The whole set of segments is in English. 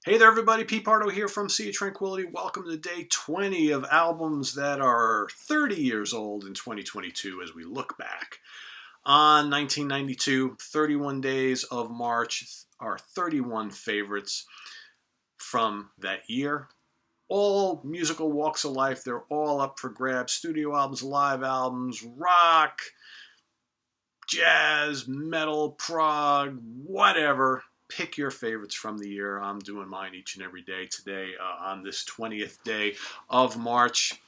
Hey there, everybody. Pete Pardo here from Sea of Tranquility. Welcome to day 20 of albums that are 30 years old in 2022 as we look back on 1992. 31 days of March, our 31 favorites from that year. All musical walks of life. They're all up for grabs. Studio albums, live albums, rock, jazz, metal, prog, whatever. Pick your favorites from the year. I'm doing mine each and every day today on this 20th day of March.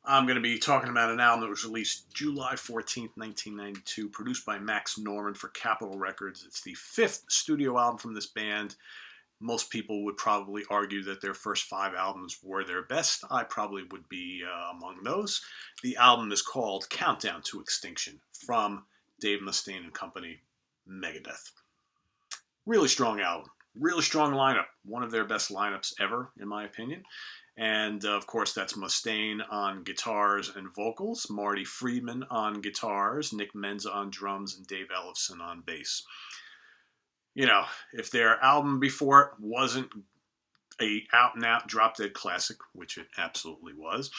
I'm going to be talking about an album that was released July 14th, 1992, produced by Max Norman for Capitol Records. It's the fifth studio album from this band. Most people would probably argue that their first five albums were their best. I probably would be among those. The album is called Countdown to Extinction from Dave Mustaine and Company, Megadeth. Really strong album. Really strong lineup. One of their best lineups ever, in my opinion. And of course, that's Mustaine on guitars and vocals, Marty Friedman on guitars, Nick Menza on drums, and Dave Ellefson on bass. You know, if their album before it wasn't a out-and-out drop-dead classic, which it absolutely was,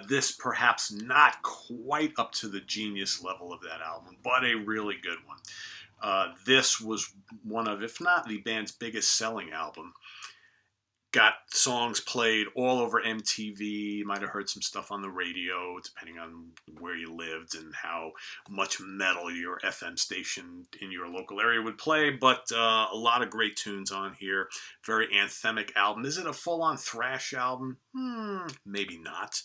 this perhaps not quite up to the genius level of that album, but a really good one. This was one of, if not the band's biggest selling album. Got songs played all over MTV. You might have heard some stuff on the radio, depending on where you lived and how much metal your FM station in your local area would play. But a lot of great tunes on here. Very anthemic album. Is it a full-on thrash album? Maybe not.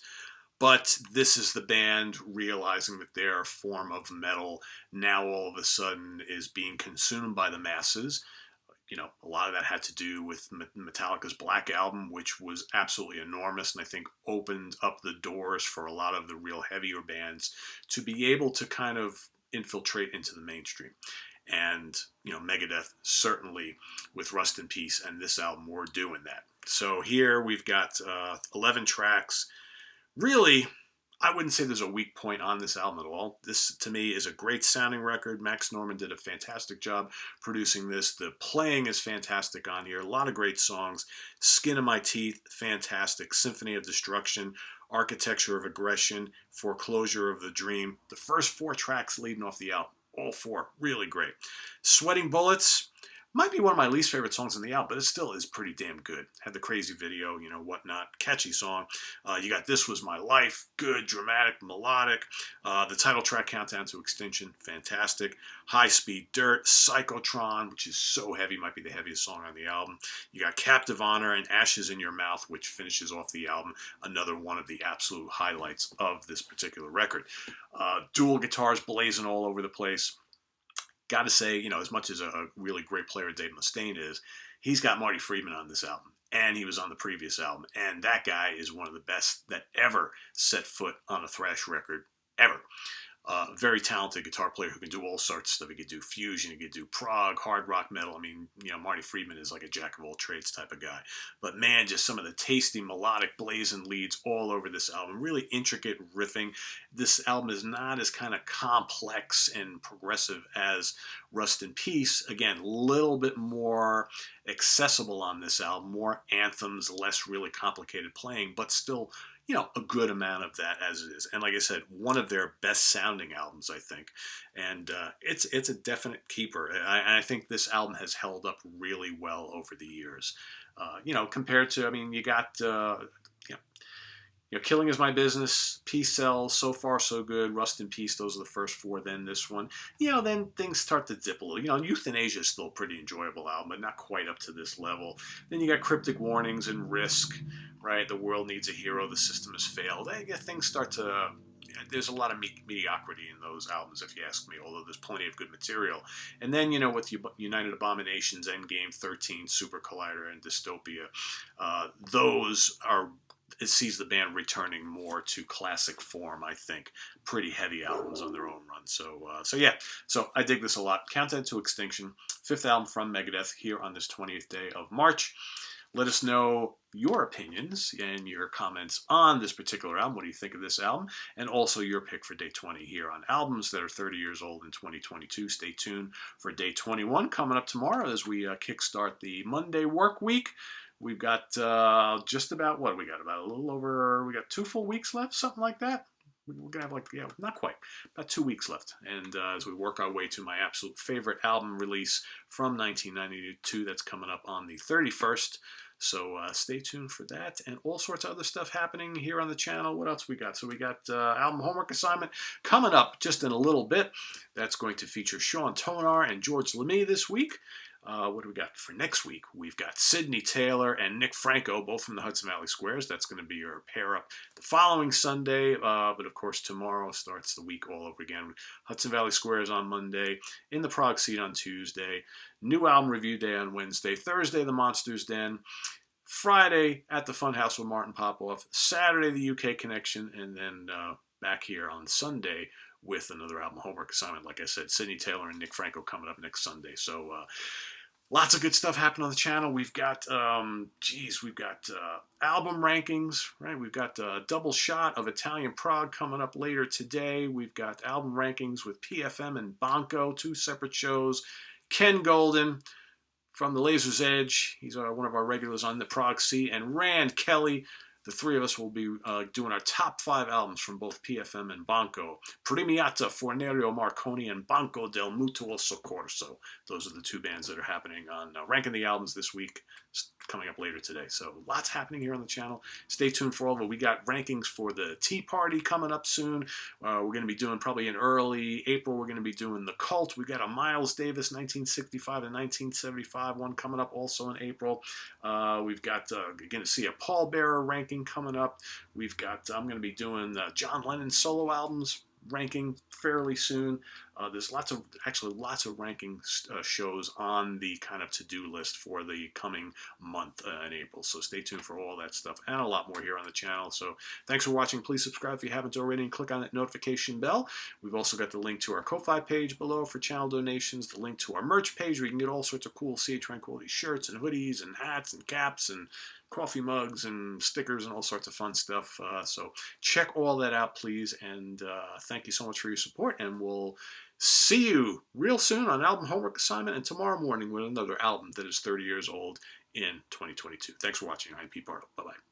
But this is the band realizing that their form of metal now all of a sudden is being consumed by the masses. You know, a lot of that had to do with Metallica's Black Album, which was absolutely enormous and I think opened up the doors for a lot of the real heavier bands to be able to kind of infiltrate into the mainstream. And, you know, Megadeth certainly with Rust in Peace and this album were doing that. So here we've got 11 tracks. Really, I wouldn't say there's a weak point on this album at all. This, to me, is a great sounding record. Max Norman did a fantastic job producing this. The playing is fantastic on here. A lot of great songs. Skin of My Teeth, fantastic. Symphony of Destruction, Architecture of Aggression, Foreclosure of the Dream. The first four tracks leading off the album, all four, really great. Sweating Bullets might be one of my least favorite songs on the album, but it still is pretty damn good. Had the crazy video, you know, whatnot. Catchy song. You got This Was My Life. Good, dramatic, melodic. The title track, Countdown to Extinction. Fantastic. High Speed Dirt. Psychotron, which is so heavy. Might be the heaviest song on the album. You got Captive Honor and Ashes in Your Mouth, which finishes off the album. Another one of the absolute highlights of this particular record. Dual guitars blazing all over the place. Got to say, you know, as much as a really great player Dave Mustaine is, he's got Marty Friedman on this album, and he was on the previous album, and that guy is one of the best that ever set foot on a thrash record, ever. Very talented guitar player who can do all sorts of stuff. He could do fusion, he could do prog, hard rock, metal. I mean, you know, Marty Friedman is like a jack of all trades type of guy. But man, just some of the tasty, melodic, blazing leads all over this album. Really intricate riffing. This album is not as kind of complex and progressive as Rust in Peace. Again, a little bit more accessible on this album. More anthems, less really complicated playing, but still, you know, a good amount of that as it is. And like I said, one of their best sounding albums, I think. And it's a definite keeper. I think this album has held up really well over the years. You know, compared to, I mean, you got, you know, Killing Is My Business, Peace Sells, So Far So Good, Rust in Peace, those are the first four, then this one. You know, then things start to dip a little. You know, Euthanasia is still a pretty enjoyable album, but not quite up to this level. Then you got Cryptic Warnings and Risk, right? The World Needs a Hero, The System Has Failed. Things start to... There's a lot of mediocrity in those albums, if you ask me, although there's plenty of good material. And then, you know, with United Abominations, Endgame, 13, Super Collider, and Dystopia, those are... It sees the band returning more to classic form, I think. Pretty heavy albums on their own run. So yeah. So I dig this a lot. Countdown to Extinction, fifth album from Megadeth here on this 20th day of March. Let us know your opinions and your comments on this particular album. What do you think of this album? And also your pick for day 20 here on albums that are 30 years old in 2022. Stay tuned for day 21 coming up tomorrow as we kickstart the Monday work week. We've got just about what we got about a little over, we got 2 full weeks left, something like that. We're gonna have like, yeah, not quite, about 2 weeks left. And as we work our way to my absolute favorite album release from 1992, that's coming up on the 31st. So stay tuned for that and all sorts of other stuff happening here on the channel. What else we got? So we got album homework assignment coming up just in a little bit. That's going to feature Sean Tonar and George LeMay this week. What do we got for next week? We've got Sidney Taylor and Nick Franco, both from the Hudson Valley Squares. That's going to be your pair up the following Sunday. But of course, tomorrow starts the week all over again. Hudson Valley Squares on Monday, In the Prague Seat on Tuesday, New Album Review Day on Wednesday, Thursday, The Monsters Den, Friday at the Funhouse with Martin Popoff, Saturday, the UK Connection, and then back here on Sunday with another album homework assignment. Like I said, Sidney Taylor and Nick Franco coming up next Sunday. So lots of good stuff happening on the channel. We've got, we've got album rankings, right? We've got a double shot of Italian Prague coming up later today. We've got album rankings with PFM and Banco, 2 separate shows. Ken Golden from the Laser's Edge, he's one of our regulars on the Prague Seat, and Rand Kelly. The 3 of us will be doing our top 5 albums from both PFM and Banco. Premiata, Fornerio Marconi, and Banco del Mutuo Soccorso. Those are the 2 bands that are happening on ranking the albums this week, coming up later today. So lots happening here on the channel. Stay tuned for all of it. We got rankings for the Tea Party coming up soon. We're going to be doing probably in early April. We're going to be doing The Cult. We got a Miles Davis 1965 to 1975 one coming up also in April. We've got going to see a Paul Bearer ranking coming up. We've got I'm going to be doing John Lennon solo albums ranking fairly soon. There's lots of ranking shows on the kind of to-do list for the coming month in April. So stay tuned for all that stuff and a lot more here on the channel. So thanks for watching. Please subscribe if you haven't already and click on that notification bell. We've also got the link to our Ko-Fi page below for channel donations, the link to our merch page where you can get all sorts of cool CA Tranquility shirts and hoodies and hats and caps and coffee mugs and stickers and all sorts of fun stuff. So check all that out, please. And thank you so much for your support. And we'll see you real soon on Album Homework Assignment and tomorrow morning with another album that is 30 years old in 2022. Thanks for watching. I'm Pete Pardo. Bye-bye.